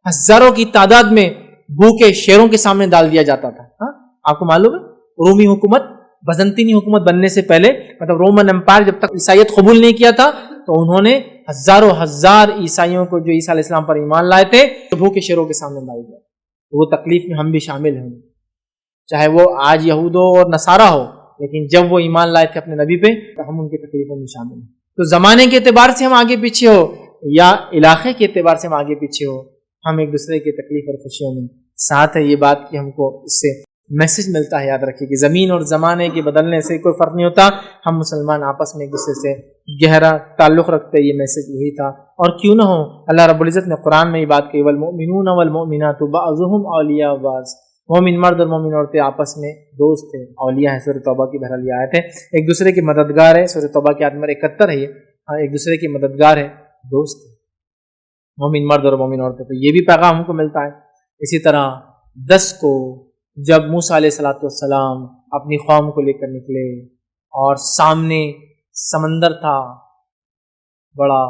ہزاروں کی تعداد میں بھوکے شیروں کے سامنے ڈال دیا جاتا تھا. آپ کو معلوم ہے رومی حکومت، بزنطینی حکومت بننے سے پہلے، مطلب رومن امپائر جب تک عیسائیت قبول نہیں کیا تھا تو انہوں نے ہزاروں ہزار عیسائیوں کو جو عیسیٰ علیہ السلام پر ایمان لائے تھے بھوکے شیروں کے سامنے ڈال دیا. وہ تکلیف میں ہم بھی شامل ہیں، چاہے وہ آج یہود ہو اور نصارہ ہو، لیکن جب وہ ایمان لائے تھے اپنے نبی پہ تو ہم ان کی تکلیفوں میں شامل ہیں. تو زمانے کے اعتبار سے ہم آگے پیچھے ہو یا علاقے کے اعتبار سے ہم آگے پیچھے ہو، ہم ایک دوسرے کی تکلیف اور خوشیوں میں ساتھ ہے. یہ بات کہ ہم کو اس سے میسج ملتا ہے، یاد رکھیے کہ زمین اور زمانے کے بدلنے سے کوئی فرق نہیں ہوتا. ہم مسلمان آپس میں ایک دوسرے سے گہرا تعلق رکھتے، یہ میسج وہی تھا. اور کیوں نہ ہو، اللہ رب العزت نے قرآن میں یہ بات کہی والمؤمنون والمؤمنات بعضهم اولیاء بعض. مومن مرد اور مومن عورتیں آپس میں دوست ہیں، اولیاء ہیں. سورۃ توبہ کی بہرحال یہ آیت ہے، ایک دوسرے کی مددگار ہے. سورۃ توبہ کی آیت نمبر 71 ہے یہ، ایک دوسرے کی مددگار ہے، دوست ہے مومن مرد اور مومن عورتیں. تو یہ بھی پیغام ہم کو ملتا ہے. اسی طرح 10 کو جب موسیٰ علیہ السلام اپنی قوم کو لے کر نکلے اور سامنے سمندر تھا بڑا،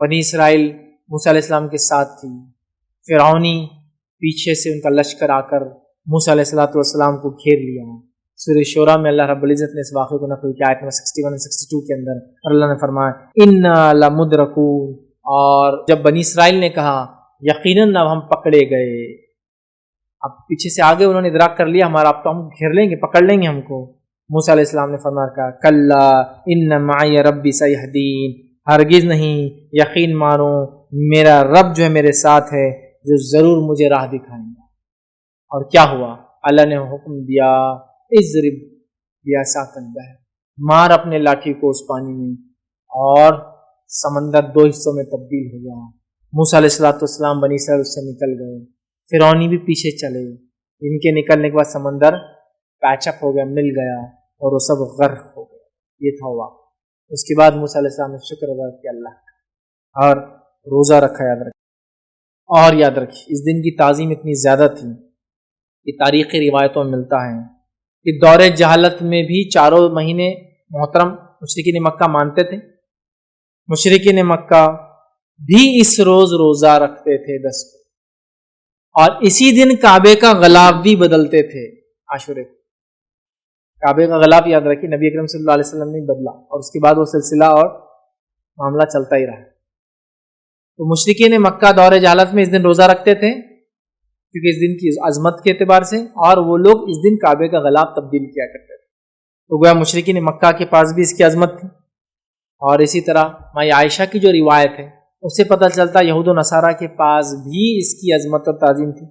بنی اسرائیل موسیٰ علیہ السلام کے ساتھ تھی، فرعونی پیچھے سے ان کا لشکر آ کر موسیٰ علیہ السلام کو گھیر لیا. سورہ شورى میں اللہ رب العزت نے اس واقعے کو نقل کیا آیت نمبر 61 اور 62 کے اندر، اور اللہ نے فرمایا انا لمدرکون. اور جب بنی اسرائیل نے کہا یقیناً اب ہم پکڑے گئے، اب پیچھے سے آگے انہوں نے ادراک کر لیا ہمارا اب تو ہم گھیر لیں گے، پکڑ لیں گے ہم کو. موسیٰ علیہ السلام نے فرمایا کہا کلا ان معی ربی سیہدین، ہرگز نہیں، یقین مانو میرا رب جو ہے میرے ساتھ ہے، جو ضرور مجھے راہ دکھائیں گا. اور کیا ہوا؟ اللہ نے حکم دیا اضرب بعصاک البحر، مار اپنے لاٹھی کو اس پانی میں، اور سمندر 2 حصوں میں تبدیل ہو گیا. موسیٰ علیہ السلام بنی اسرائیل اس سے نکل گئے، فرعونی بھی پیچھے چلے. ان کے نکلنے کے بعد سمندر پیچ اپ ہو گیا، مل گیا، اور وہ سب غرق ہو گئے. یہ تھا ہوا. اس کے بعد موسیٰ علیہ السلام نے شکر ادا کیا اللہ کا اور روزہ رکھا. یاد رکھیں، اور یاد رکھیں اس دن کی تعظیم اتنی زیادہ تھی کہ تاریخی روایتوں میں ملتا ہے کہ دور جہالت میں بھی 4 مہینے محترم مشرکین مکہ مانتے تھے. مشرکین مکہ بھی اس روز روزہ رکھتے تھے 10 کو، اور اسی دن کعبے کا غلاف بھی بدلتے تھے. عاشورے کو کعبے کا غلاف یاد رکھیے نبی اکرم صلی اللہ علیہ وسلم نے بدلا، اور اس کے بعد وہ سلسلہ اور معاملہ چلتا ہی رہا. تو مشرکین مکہ دور جہالت میں اس دن روزہ رکھتے تھے کیونکہ اس دن کی عظمت کے اعتبار سے، اور وہ لوگ اس دن کعبے کا غلاف تبدیل کیا کرتے تھے. تو گویا مشرکین مکہ کے پاس بھی اس کی عظمت تھی. اور اسی طرح مائی عائشہ کی جو روایت ہے اس سے پتہ چلتا یہود و نصارہ کے پاس بھی اس کی عظمت اور تعظیم تھی.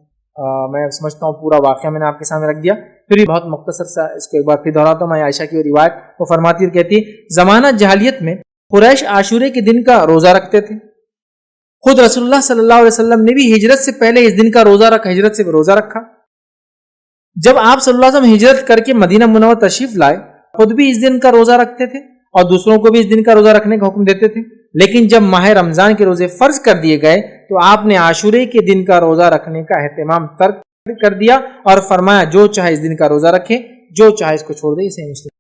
میں سمجھتا ہوں پورا واقعہ میں نے آپ کے سامنے رکھ دیا. پھر بھی بہت مختصر سا اس کو ایک بار پھر دہراتا ہوں. میں عائشہ کی روایت وہ فرماتی اور کہتی ہے زمانہ جاہلیت میں قریش عاشورے کے دن کا روزہ رکھتے تھے. خود رسول اللہ صلی اللہ علیہ وسلم نے بھی ہجرت سے پہلے اس دن کا روزہ رکھا, ہجرت سے روزہ رکھا. جب آپ صلی اللہ علیہ وسلم ہجرت کر کے مدینہ منورہ تشریف لائے خود بھی اس دن کا روزہ رکھتے تھے اور دوسروں کو بھی اس دن کا روزہ رکھنے کا حکم دیتے تھے. لیکن جب ماہ رمضان کے روزے فرض کر دیے گئے تو آپ نے عاشورے کے دن کا روزہ رکھنے کا اہتمام ترک کر دیا اور فرمایا جو چاہے اس دن کا روزہ رکھے, جو چاہے اس کو چھوڑ دے. صحیح مسلم.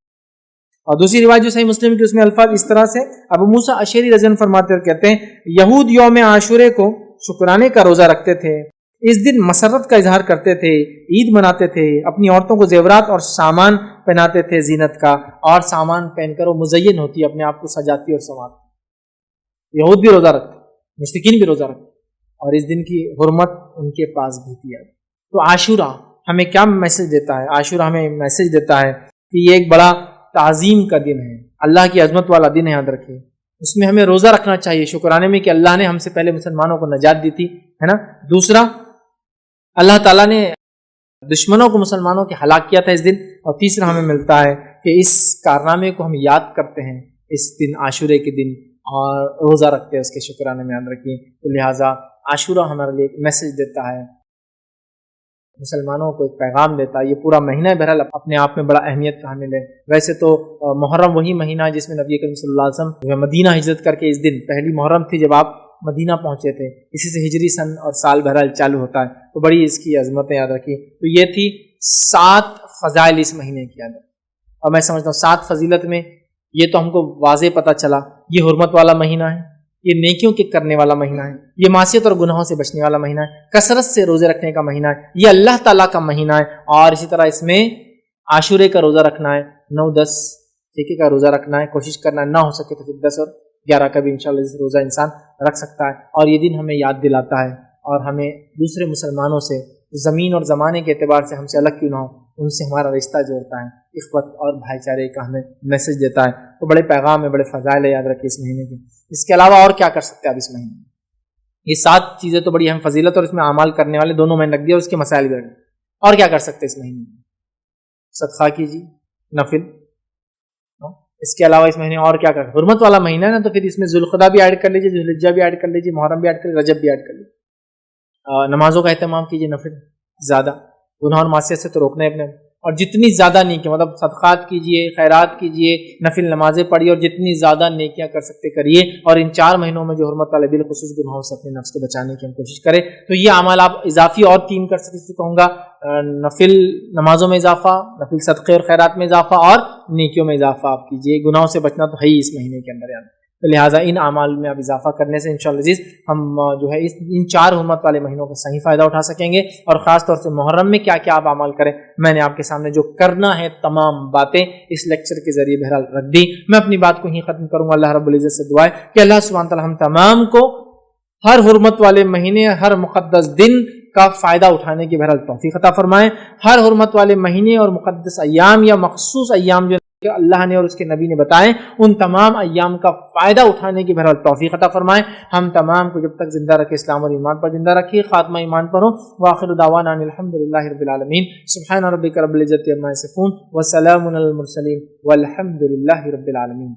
اور دوسری روایت جو صحیح مسلم کی اس میں الفاظ اس طرح سے ابو موسیٰ اشعری رضی اللہ عنہ فرماتے اور کہتے ہیں یہود یوم عاشورے کو شکرانے کا روزہ رکھتے تھے, اس دن مسرت کا اظہار کرتے تھے, عید مناتے تھے, اپنی عورتوں کو زیورات اور سامان پہناتے تھے زینت کا, اور سامان پہن کر وہ مزین ہوتی ہے, اپنے آپ کو سجاتی اور سنوارتی. یہود بھی روزہ رکھتے, مشرکین بھی روزہ رکھتے, اور اس دن کی حرمت ان کے پاس بھی تھی. تو عاشورہ ہمیں کیا میسج دیتا ہے؟ عاشورہ ہمیں میسج دیتا ہے کہ یہ ایک بڑا تعظیم کا دن ہے, اللہ کی عظمت والا دن ہے, یاد رکھیں. اس میں ہمیں روزہ رکھنا چاہیے شکرانے میں کہ اللہ نے ہم سے پہلے مسلمانوں کو نجات دی تھی, ہے نا. دوسرا, اللہ تعالیٰ نے دشمنوں کو مسلمانوں کے ہلاک کیا تھا اس دن. اور تیسرا ہمیں ملتا ہے کہ اس کارنامے کو ہم یاد کرتے ہیں اس دن عاشورے کے دن اور روزہ رکھتے ہیں اس کے شکرانے میں, یاد رکھیں. تو لہٰذا عاشورہ ہمارے لیے ایک میسج دیتا ہے, مسلمانوں کو ایک پیغام دیتا ہے. یہ پورا مہینہ بہرحال اپنے آپ میں بڑا اہمیت کا حامل ہے. ویسے تو محرم وہی مہینہ ہے جس میں نبی کریم صلی اللہ علیہ وسلم مدینہ ہجرت کر کے اس دن پہلی محرم تھی جب آپ مدینہ پہنچے تھے, اسی سے ہجری سن اور سال بہرحال چالو ہوتا ہے. تو بڑی اس کی عظمتیں یاد رکھیے. تو یہ تھی 7 فضائل اس مہینے کی عادت. اور میں سمجھتا ہوں 7 فضیلت میں یہ تو ہم کو واضح پتہ چلا, یہ حرمت والا مہینہ ہے, یہ نیکیوں کے کرنے والا مہینہ ہے, یہ معصیت اور گناہوں سے بچنے والا مہینہ ہے, کثرت سے روزے رکھنے کا مہینہ ہے, یہ اللہ تعالیٰ کا مہینہ ہے. اور اسی طرح اس میں عاشورے کا روزہ رکھنا ہے, 9-10 ٹھیکے کا روزہ رکھنا ہے, کوشش کرنا ہے, نہ ہو سکے تو پھر 10 اور 11 کا بھی انشاءاللہ روزہ انسان رکھ سکتا ہے. اور یہ دن ہمیں یاد دلاتا ہے اور ہمیں دوسرے مسلمانوں سے زمین اور زمانے کے اعتبار سے ہم سے الگ کیوں نہ ہو, ان سے ہمارا رشتہ جوڑتا ہے, اخوت اور بھائی چارے کا ہمیں میسج دیتا ہے. تو بڑے پیغام ہے, بڑے فضائل ہے, یاد رکھیے اس مہینے کی. اس کے علاوہ اور کیا کر سکتے ہیں آپ اس مہینے میں؟ یہ 7 چیزیں تو بڑی اہم فضیلت اور اس میں اعمال کرنے والے دونوں میں رکھ دیا, اور اس کے مسائل بھی رکھ دیا. اور کیا کر سکتے ہیں اس مہینے میں؟ صدقہ کیجیے, نفل. اس کے علاوہ اس مہینے اور کیا کر, حرمت والا مہینہ ہے نا, تو پھر اس میں ذوالقعدہ بھی ایڈ کر لیجیے, ذوالحجہ بھی ایڈ کر لیجیے, محرم بھی ایڈ کر لیجیے, رجب بھی ایڈ کر لیجیے. نمازوں کا اہتمام کیجیے, نفل زیادہ, گناہ اور معصیت سے تو روکنا ہے اپنے, اور جتنی زیادہ نیکیاں مطلب صدقات کیجیے, خیرات کیجیے, نفل نمازیں پڑھیے, اور جتنی زیادہ نیکیاں کر سکتے کریے. اور ان 4 مہینوں میں جو حرمت والے بالخصوص گناہوں سے اپنے نفس کو بچانے کی ہم کوشش کریں. تو یہ اعمال آپ اضافی اور 3 کر سکتے, کہوں گا نفل نمازوں میں اضافہ, نفل صدقے اور خیرات میں اضافہ, اور نیکیوں میں اضافہ آپ کیجیے. گناہوں سے بچنا تو ہے ہی اس مہینے کے اندر یاد. تو لہٰذا ان اعمال میں اب اضافہ کرنے سے انشاءاللہ عزیز ہم جو ہے ان 4 حرمت والے مہینوں کا صحیح فائدہ اٹھا سکیں گے. اور خاص طور سے محرم میں کیا کیا آپ اعمال کریں, میں نے آپ کے سامنے جو کرنا ہے تمام باتیں اس لیکچر کے ذریعے بہرحال رکھ دی. میں اپنی بات کو ہی ختم کروں گا. اللہ رب العزت سے دعا ہے کہ اللہ سبحانہ تعالیٰ ہم تمام کو ہر حرمت والے مہینے, ہر مقدس دن کا فائدہ اٹھانے کی بہرحال توفیق عطا فرمائیں. ہر حرمت والے مہینے اور مقدس ایام یا مخصوص ایام جو اللہ نے اور اس کے نبی نے بتائے, ان تمام ایام کا فائدہ اٹھانے کی بہرحال توفیق عطا فرمائیں. ہم تمام کو جب تک زندہ رکھے اسلام اور ایمان پر زندہ رکھیے, خاتمہ ایمان پر ہو. وآخر دعوانا ان الحمدللہ رب العالمین. سبحان ربک رب العزت عما یصفون وسلام علی المرسلین والحمدللہ رب العالمین.